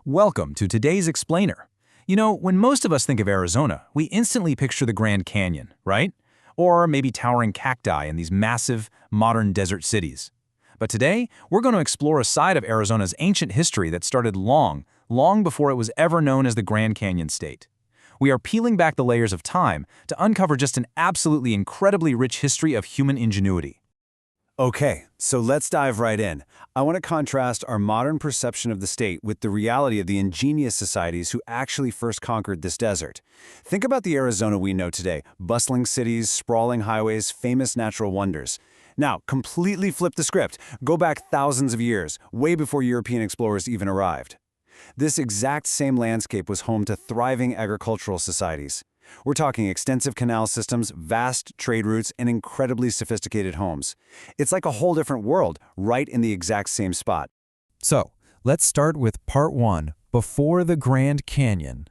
Welcome to today's Explainer. You know, when most of us think of Arizona, we instantly picture the Grand Canyon, right? Or maybe towering cacti in these massive, modern desert cities. But today, we're going to explore a side of Arizona's ancient history that started long before it was ever known as the Grand Canyon State. We are peeling back the layers of time to uncover just an absolutely incredibly rich history of human ingenuity. Okay, so let's dive right in. I want to contrast our modern perception of the state with the reality of the ingenious societies who actually first conquered this desert. Think about the Arizona we know today: bustling cities, sprawling highways, famous natural wonders. Now, completely flip the script. Go back thousands of years, way before European explorers even arrived. This exact same landscape was home to thriving agricultural societies. We're talking extensive canal systems, vast trade routes, and incredibly sophisticated homes. It's like a whole different world, right in the exact same spot. So, let's start with part 1, before the Grand Canyon.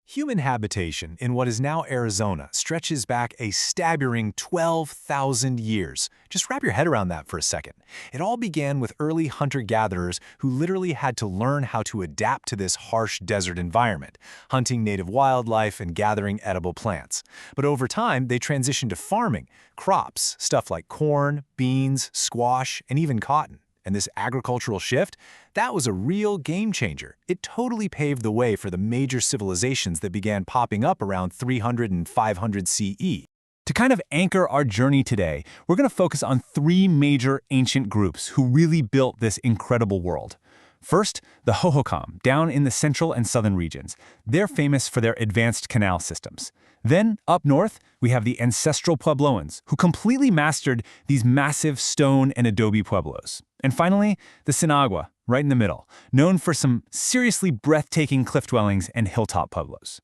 Human habitation in what is now Arizona stretches back a staggering 12,000 years. Just wrap your head around that for a second. It all began with early hunter-gatherers who literally had to learn how to adapt to this harsh desert environment, hunting native wildlife and gathering edible plants. But over time, they transitioned to farming, crops, stuff like corn, beans, squash, and even cotton. And this agricultural shift, that was a real game changer. It totally paved the way for the major civilizations that began popping up around 300 and 500 CE. To kind of anchor our journey today, we're going to focus on 3 major ancient groups who really built this incredible world. First, the Hohokam, down in the central and southern regions. They're famous for their advanced canal systems. Then, up north, we have the ancestral Puebloans, who completely mastered these massive stone and adobe pueblos. And finally, the Sinagua, right in the middle, known for some seriously breathtaking cliff dwellings and hilltop pueblos.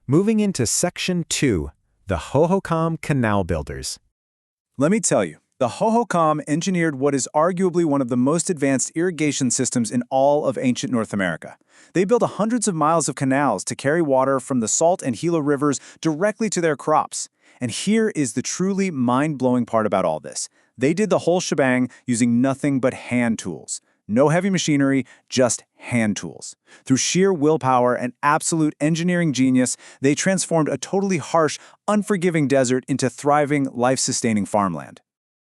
Moving into Section 2, the Hohokam Canal Builders. Let me tell you, the Hohokam engineered what is arguably one of the most advanced irrigation systems in all of ancient North America. They built hundreds of miles of canals to carry water from the Salt and Gila rivers directly to their crops. And here is the truly mind-blowing part about all this. They did the whole shebang using nothing but hand tools. No heavy machinery, just hand tools. Through sheer willpower and absolute engineering genius, they transformed a totally harsh, unforgiving desert into thriving, life-sustaining farmland.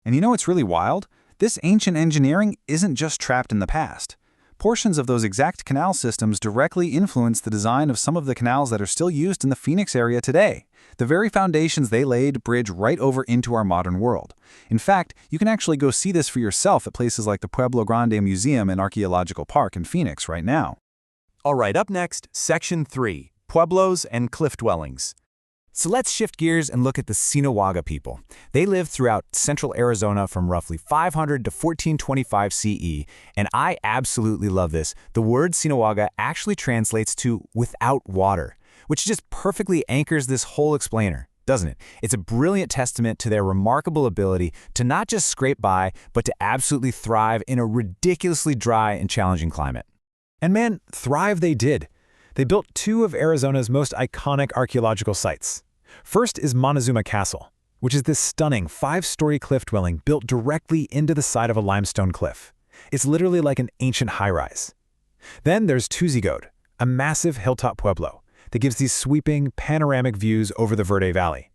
And you know what's really wild? This ancient engineering isn't just trapped in the past. Portions of those exact canal systems directly influence the design of some of the canals that are still used in the Phoenix area today. The very foundations they laid bridge right over into our modern world. In fact, you can actually go see this for yourself at places like the Pueblo Grande Museum and Archaeological Park in Phoenix right now. All right, up next, Section 3, Pueblos and Cliff Dwellings. So let's shift gears and look at the Sinawaga people. They lived throughout central Arizona from roughly 500 to 1425 CE, and I absolutely love this. The word Sinawaga actually translates to without water, which just perfectly anchors this whole explainer, doesn't it? It's a brilliant testament to their remarkable ability to not just scrape by, but to absolutely thrive in a ridiculously dry and challenging climate. And man, thrive they did. They built 2 of Arizona's most iconic archaeological sites. First is Montezuma Castle, which is this stunning 5-story cliff dwelling built directly into the side of a limestone cliff. It's literally like an ancient high-rise. Then there's Tuzigode, a massive hilltop pueblo that gives these sweeping, panoramic views over the Verde Valley.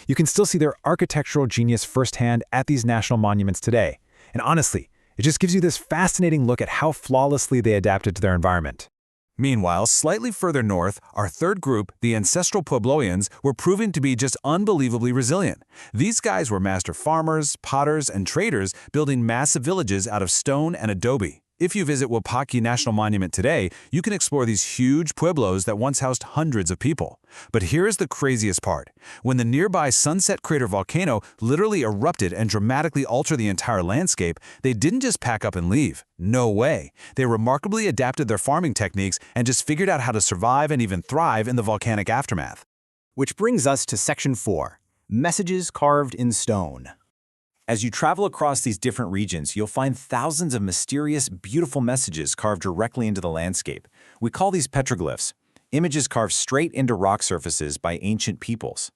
You can still see their architectural genius firsthand at these national monuments today. And honestly, it just gives you this fascinating look at how flawlessly they adapted to their environment. Meanwhile, slightly further north, our third group, the ancestral Puebloans, were proven to be just unbelievably resilient. These guys were master farmers, potters, and traders building massive villages out of stone and adobe. If you visit Wapaki National Monument today, you can explore these huge pueblos that once housed hundreds of people. But here is the craziest part. When the nearby Sunset Crater volcano literally erupted and dramatically altered the entire landscape, they didn't just pack up and leave. No way. They remarkably adapted their farming techniques and just figured out how to survive and even thrive in the volcanic aftermath. Which brings us to Section 4, Messages Carved in Stone. As you travel across these different regions, you'll find thousands of mysterious, beautiful messages carved directly into the landscape. We call these petroglyphs, images carved straight into rock surfaces by ancient peoples.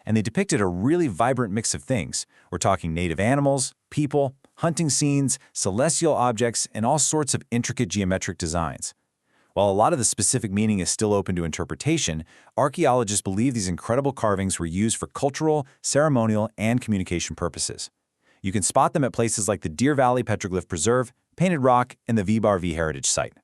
And they depicted a really vibrant mix of things. We're talking native animals, people, hunting scenes, celestial objects, and all sorts of intricate geometric designs. While a lot of the specific meaning is still open to interpretation, archaeologists believe these incredible carvings were used for cultural, ceremonial, and communication purposes. You can spot them at places like the Deer Valley Petroglyph Preserve, Painted Rock, and the V-Bar-V Heritage Site.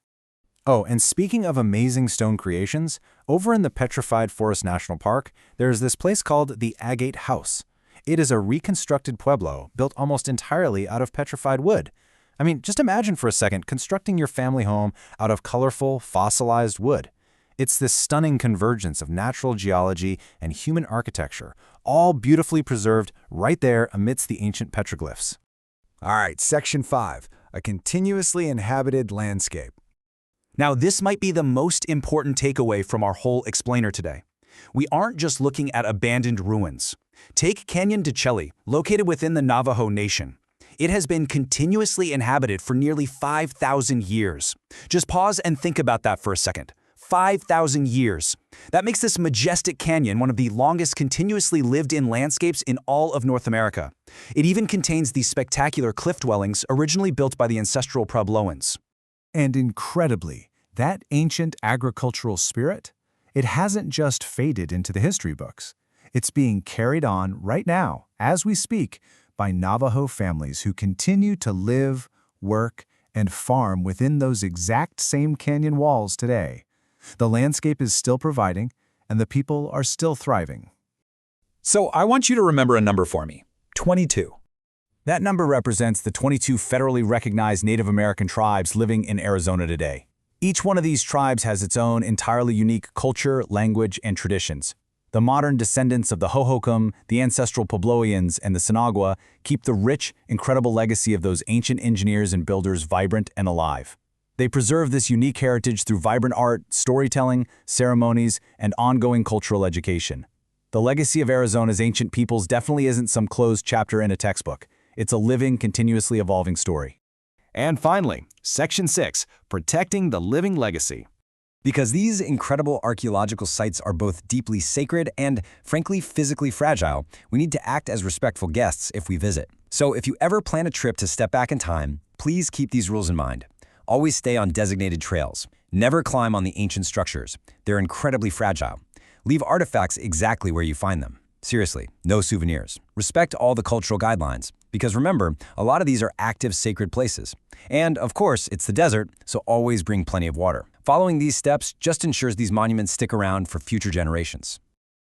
Oh, and speaking of amazing stone creations, over in the Petrified Forest National Park, there's this place called the Agate House. It is a reconstructed pueblo built almost entirely out of petrified wood. I mean, just imagine for a second constructing your family home out of colorful, fossilized wood. It's this stunning convergence of natural geology and human architecture, all beautifully preserved right there amidst the ancient petroglyphs. All right, Section 5, a continuously inhabited landscape. Now, this might be the most important takeaway from our whole explainer today. We aren't just looking at abandoned ruins. Take Canyon de Chelly, located within the Navajo Nation. It has been continuously inhabited for nearly 5,000 years. Just pause and think about that for a second. 5,000 years. That makes this majestic canyon one of the longest continuously lived-in landscapes in all of North America. It even contains these spectacular cliff dwellings originally built by the ancestral Puebloans. And incredibly, that ancient agricultural spirit, it hasn't just faded into the history books. It's being carried on right now, as we speak, by Navajo families who continue to live, work, and farm within those exact same canyon walls today. The landscape is still providing, and the people are still thriving. So I want you to remember a number for me, 22. That number represents the 22 federally recognized Native American tribes living in Arizona today. Each one of these tribes has its own entirely unique culture, language, and traditions. The modern descendants of the Hohokam, the ancestral Puebloans, and the Sinagua keep the rich, incredible legacy of those ancient engineers and builders vibrant and alive. They preserve this unique heritage through vibrant art, storytelling, ceremonies, and ongoing cultural education. The legacy of Arizona's ancient peoples definitely isn't some closed chapter in a textbook. It's a living, continuously evolving story. And finally, Section 6, protecting the living legacy. Because these incredible archaeological sites are both deeply sacred and, frankly, physically fragile, we need to act as respectful guests if we visit. So if you ever plan a trip to step back in time, please keep these rules in mind. Always stay on designated trails. Never climb on the ancient structures. They're incredibly fragile. Leave artifacts exactly where you find them. Seriously, no souvenirs. Respect all the cultural guidelines, because remember, a lot of these are active sacred places. And, of course, it's the desert, so always bring plenty of water. Following these steps just ensures these monuments stick around for future generations.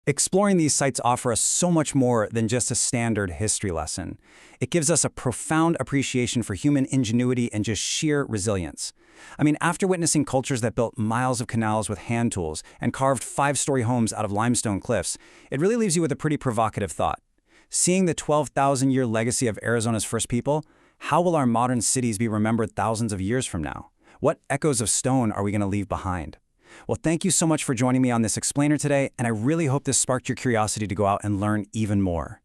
Exploring these sites offers us so much more than just a standard history lesson. It gives us a profound appreciation for human ingenuity and just sheer resilience. I mean, after witnessing cultures that built miles of canals with hand tools and carved 5-story homes out of limestone cliffs, it really leaves you with a pretty provocative thought. Seeing the 12,000-year legacy of Arizona's first people, how will our modern cities be remembered thousands of years from now? What echoes of stone are we going to leave behind? Well, thank you so much for joining me on this explainer today, and I really hope this sparked your curiosity to go out and learn even more.